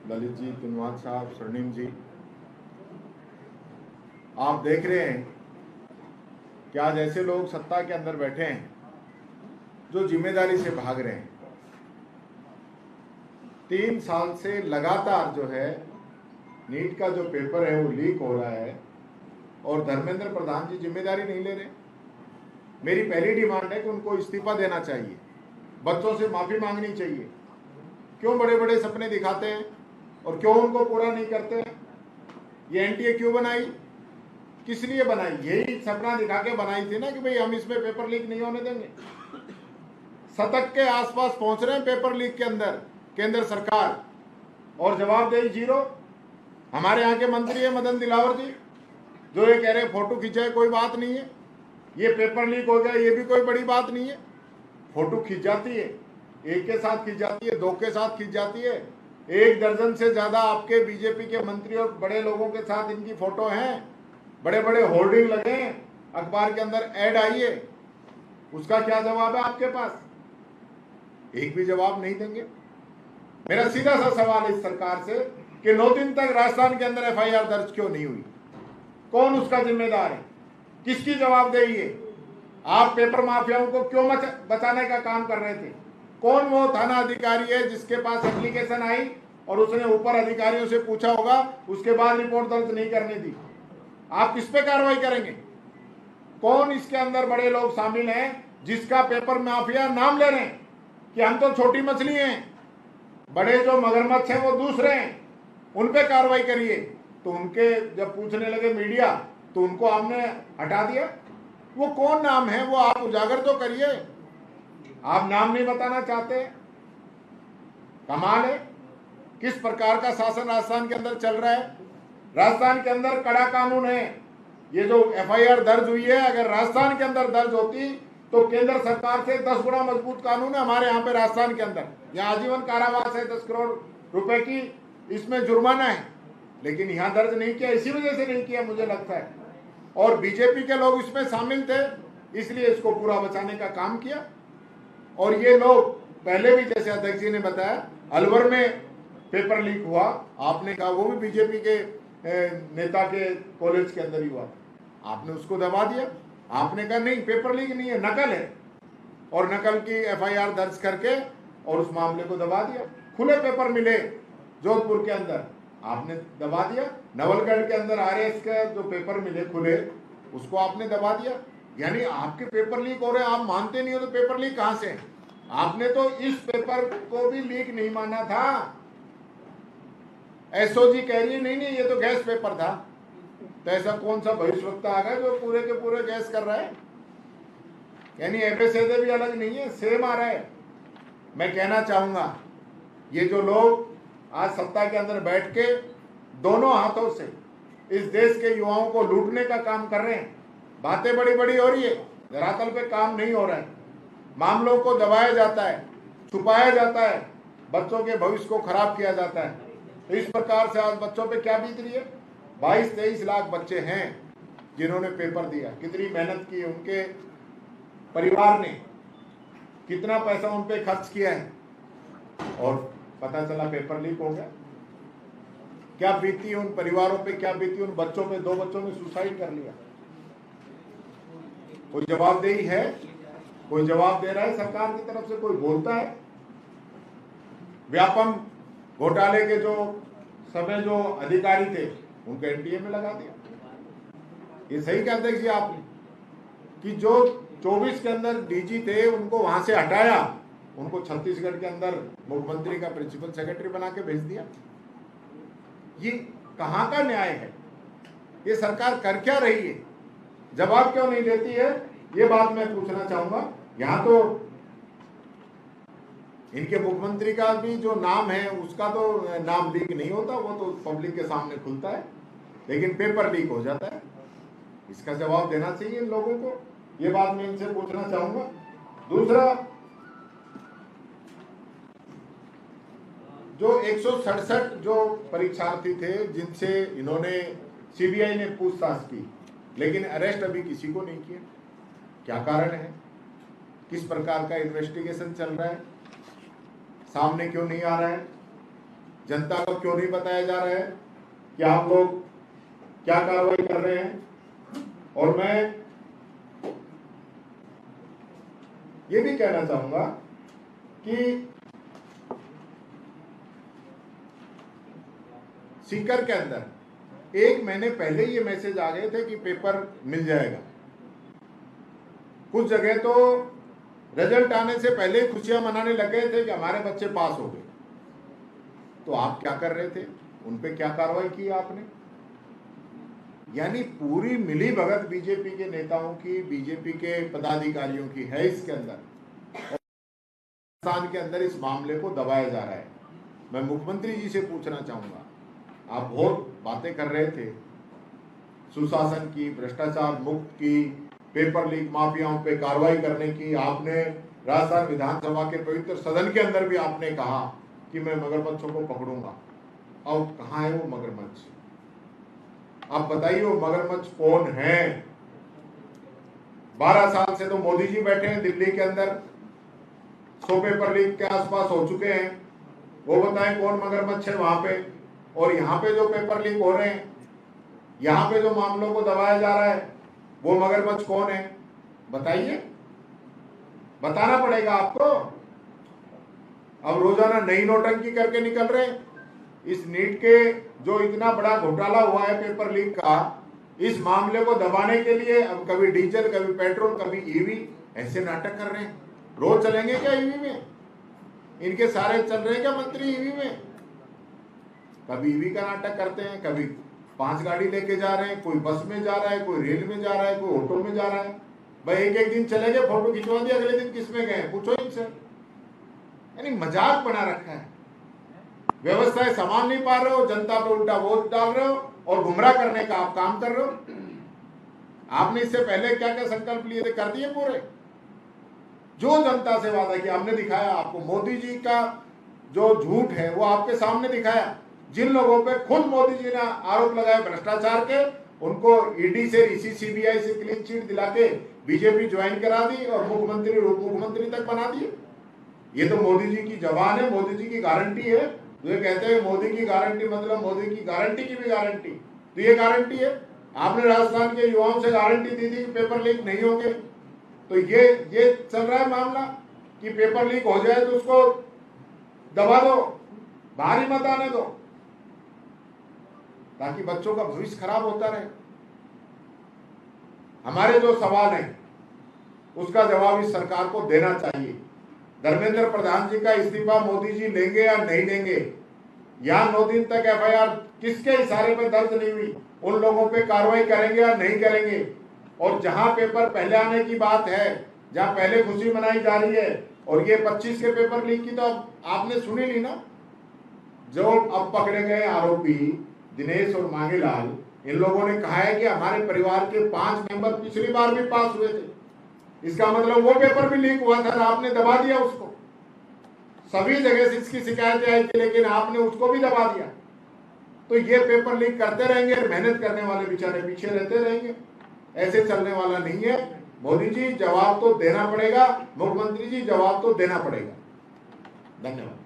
ललित जी, कुनवाल साहब, स्वर्णिम जी, आप देख रहे हैं कि आज ऐसे लोग सत्ता के अंदर बैठे हैं जो जिम्मेदारी से भाग रहे हैं। 3 साल से लगातार जो है नीट का जो पेपर है वो लीक हो रहा है और धर्मेंद्र प्रधान जी जिम्मेदारी नहीं ले रहे। मेरी पहली डिमांड है कि उनको इस्तीफा देना चाहिए, बच्चों से माफी मांगनी चाहिए। क्यों बड़े बड़े सपने दिखाते हैं और क्यों उनको पूरा नहीं करते हैं? ये एनटीए क्यों बनाई, किस लिए बनाई? यही सपना दिखा के बनाई थी ना कि भाई हम इसमें पेपर लीक नहीं होने देंगे। शतक के आसपास पहुंच रहे हैं पेपर लीक के अंदर केंद्र सरकार, और जवाबदेही जीरो। हमारे यहाँ के मंत्री है मदन दिलावर जी, जो ये कह रहे हैं फोटो खिंचाए कोई बात नहीं है, ये पेपर लीक हो गया ये भी कोई बड़ी बात नहीं है। फोटो खिंच जाती है, एक के साथ खिंच जाती है, 2 के साथ खिंच जाती है, 1 दर्जन से ज्यादा आपके बीजेपी के मंत्री और बड़े लोगों के साथ इनकी फोटो हैं। बड़े बड़े होर्डिंग लगे हैं, अखबार के अंदर ऐड आई है। उसका क्या जवाब है आपके पास? एक भी जवाब नहीं देंगे। मेरा सीधा सा सवाल इस सरकार से कि 9 दिन तक राजस्थान के अंदर एफआईआर दर्ज क्यों नहीं हुई? कौन उसका जिम्मेदार है? किसकी जवाबदेही है? आप पेपर माफियाओं को क्यों बचाने का काम कर रहे थे? कौन वो थाना अधिकारी है जिसके पास एप्लीकेशन आई और उसने ऊपर अधिकारियों से पूछा होगा, उसके बाद रिपोर्ट दर्ज नहीं करने दी? आप किस पे कार्रवाई करेंगे? कौन इसके अंदर बड़े लोग शामिल हैं जिसका पेपर माफिया नाम ले रहे हैं कि हम तो छोटी मछली हैं, बड़े जो मगरमच्छ हैं वो दूसरे हैं, उन पे कार्रवाई करिए। तो उनके जब पूछने लगे मीडिया तो उनको आपने हटा दिया। वो कौन नाम है वो आप उजागर तो करिए। आप नाम नहीं बताना चाहते, कमाल है। किस प्रकार का शासन राजस्थान के अंदर चल रहा है? राजस्थान के अंदर कड़ा कानून है। ये जो एफआईआर दर्ज हुई है, अगर राजस्थान के अंदर दर्ज होती तो केंद्र सरकार से 10 गुना मजबूत कानून है हमारे यहाँ पे राजस्थान के अंदर। यहाँ आजीवन कारावास है, 10 करोड़ रुपए की इसमें जुर्माना है, लेकिन यहाँ दर्ज नहीं किया। इसी वजह से नहीं किया मुझे लगता है, और बीजेपी के लोग इसमें शामिल थे, इसलिए इसको पूरा बचाने का काम किया। और ये लोग पहले भी, जैसे अध्यक्ष जी ने बताया, अलवर में पेपर लीक हुआ, आपने कहा वो भी बीजेपी के नेता के कॉलेज के अंदर ही हुआ, आपने उसको दबा दिया। आपने कहा नहीं पेपर लीक नहीं है, नकल है, और नकल की एफआईआर दर्ज करके और उस मामले को दबा दिया। खुले पेपर मिले जोधपुर के अंदर, आपने दबा दिया। नवलगढ़ के अंदर आरएस का जो पेपर मिले खुले, उसको आपने दबा दिया। यानी आपके पेपर लीक हो रहे हैं, आप मानते नहीं हो तो पेपर लीक कहां से? आपने तो इस पेपर को भी लीक नहीं माना था। एसओजी कह रही है नहीं नहीं ये तो गैस पेपर था। तो ऐसा कौन सा भविष्यवक्ता आ गया जो पूरे के पूरे गैस कर रहा है? यानी एफएसएदे भी अलग नहीं है, सेम आ रहा है। मैं कहना चाहूंगा, ये जो लोग आज सत्ता के अंदर बैठ के दोनों हाथों से इस देश के युवाओं को लूटने का काम कर रहे हैं, बातें बड़ी बड़ी हो रही है, धरातल पे काम नहीं हो रहा है। मामलों को दबाया जाता है, छुपाया जाता है, बच्चों के भविष्य को खराब किया जाता है। तो इस प्रकार से आज बच्चों पे क्या बीत रही है? 22-23 लाख बच्चे हैं जिन्होंने पेपर दिया, कितनी मेहनत की, उनके परिवार ने कितना पैसा उन पे खर्च किया है, और पता चला पेपर लीक हो गया। क्या बीती उन परिवारों पे, क्या बीती उन बच्चों पे? 2 बच्चों ने सुसाइड कर लिया। कोई जवाबदेही है? कोई जवाब दे रहा है सरकार की तरफ से? कोई बोलता है? व्यापम घोटाले के जो समय जो अधिकारी थे उनको एनटीए में लगा दिया। ये सही कहते हैं कि आप कि जो 24 के अंदर डीजी थे उनको वहां से हटाया, उनको छत्तीसगढ़ के अंदर मुख्यमंत्री का प्रिंसिपल सेक्रेटरी बना के भेज दिया। ये कहां का न्याय है? ये सरकार कर क्या रही है? जवाब क्यों नहीं देती है? ये बात मैं पूछना चाहूंगा। यहां तो इनके मुख्यमंत्री का भी जो नाम है उसका तो नाम लीक नहीं होता, वो तो पब्लिक के सामने खुलता है, लेकिन पेपर लीक हो जाता है। इसका जवाब देना चाहिए इन लोगों को, ये बात मैं इनसे पूछना चाहूंगा। दूसरा, जो 167 जो परीक्षार्थी थे जिनसे इन्होंने सीबीआई ने पूछताछ की, लेकिन अरेस्ट अभी किसी को नहीं किया, क्या कारण है? किस प्रकार का इन्वेस्टिगेशन चल रहा है? सामने क्यों नहीं आ रहा है? जनता को क्यों नहीं बताया जा रहा है कि आप लोग क्या कार्रवाई कर रहे हैं? और मैं ये भी कहना चाहूंगा कि सीकर के अंदर 1 महीने पहले ये मैसेज आ गए थे कि पेपर मिल जाएगा। कुछ जगह तो रिजल्ट आने से पहले ही खुशियां मनाने लग गए थे कि हमारे बच्चे पास हो गए। तो आप क्या कर रहे थे? उन पे क्या कार्रवाई की आपने? यानी पूरी मिली भगत बीजेपी के नेताओं की, बीजेपी के पदाधिकारियों की है इसके अंदर। राजस्थान के अंदर इस मामले को दबाया जा रहा है। मैं मुख्यमंत्री जी से पूछना चाहूंगा, आप बहुत बातें कर रहे थे सुशासन की, भ्रष्टाचार मुक्त की, पेपर लीक माफियाओं पे कार्रवाई करने की। आपने राजस्थान विधानसभा के पवित्र सदन के अंदर भी आपने कहा कि मैं मगरमच्छों को पकड़ूंगा। अब कहाँ है वो मगरमच्छ? आप बताइए वो मगरमच्छ कौन है? 12 साल से तो मोदी जी बैठे हैं दिल्ली के अंदर, 100 पेपर लीक के आसपास हो चुके हैं। वो बताएं कौन मगरमच्छ है वहां पे? और यहाँ पे जो पेपर लीक हो रहे हैं, यहाँ पे जो मामलों को दबाया जा रहा है, वो मगरमच्छ कौन है? बताइए, बताना पड़ेगा आपको। अब रोजाना नई नोटंकी करके निकल रहे हैं। इस नीट के जो इतना बड़ा घोटाला हुआ है पेपर लीक का, इस मामले को दबाने के लिए अब कभी डीजल, कभी पेट्रोल, कभी ईवी, ऐसे नाटक कर रहे हैं। रोज चलेंगे क्या ईवी में? इनके सारे चल रहे हैं क्या मंत्री ईवी में? कभी ईवी का नाटक करते हैं, कभी 5 गाड़ी लेके जा रहे हैं, कोई बस में जा रहा है, कोई रेल में जा रहा है, कोई ऑटो में जा रहा है। भाई एक दिन चले गए, फोटो खिंचवा दिया, अगले दिन किस में गए पूछो इनसे। यानी मजाक बना रखा है। व्यवस्थाएं संभाल नहीं पा रहे हो, जनता पे उल्टा वोट डाल रहे हो और गुमराह करने का आप काम कर रहे हो। आपने इससे पहले क्या क्या संकल्प लिए थे, कर दिए पूरे? जो जनता से वादा किया हमने दिखाया आपको। मोदी जी का जो झूठ है वो आपके सामने दिखाया। जिन लोगों पे खुद मोदी जी ने आरोप लगाए भ्रष्टाचार के, उनको ईडी से, इसी सीबीआई से क्लीन चिट दिला के बीजेपी ज्वाइन करा दी और मुख्यमंत्री, उप मुख्यमंत्री तक बना दिए। ये तो मोदी जी की जबान है, मोदी जी की गारंटी है। तो ये कहते हैं मोदी की गारंटी मतलब मोदी की गारंटी की भी गारंटी। तो ये गारंटी है। आपने राजस्थान के युवाओं से गारंटी दी थी कि पेपर लीक नहीं होंगे। तो ये चल रहा है मामला कि पेपर लीक हो जाए तो उसको दबा दो, बाहर ही मत आने दो, ताकि बच्चों का भविष्य खराब होता रहे। हमारे जो सवाल हैं उसका जवाब इस सरकार को देना चाहिए। धर्मेंद्र प्रधान जी का इस्तीफा मोदी जी लेंगे या नहीं लेंगे? यहाँ 9 दिन तक एफआईआर किसके इशारे पे दर्ज नहीं हुई, उन लोगों पे कार्रवाई करेंगे या नहीं करेंगे? और जहां पेपर पहले आने की बात है, जहां पहले खुशी मनाई जा रही है, और ये 25 के पेपर लीक की तो आपने सुनी ली ना। जो अब पकड़े गए आरोपी दिनेश और मांगेलाल, इन लोगों ने कहा है कि हमारे परिवार के 5 मेंबर पिछली बार भी पास हुए थे। इसका मतलब वो पेपर भी लीक हुआ था, आपने दबा दिया उसको। सभी जगह से इसकी शिकायतें आई थी, लेकिन आपने उसको भी दबा दिया। तो ये पेपर लीक करते रहेंगे, मेहनत करने वाले बेचारे पीछे रहते रहेंगे। ऐसे चलने वाला नहीं है। मोदी जी जवाब तो देना पड़ेगा, मुख्यमंत्री जी जवाब तो देना पड़ेगा। धन्यवाद।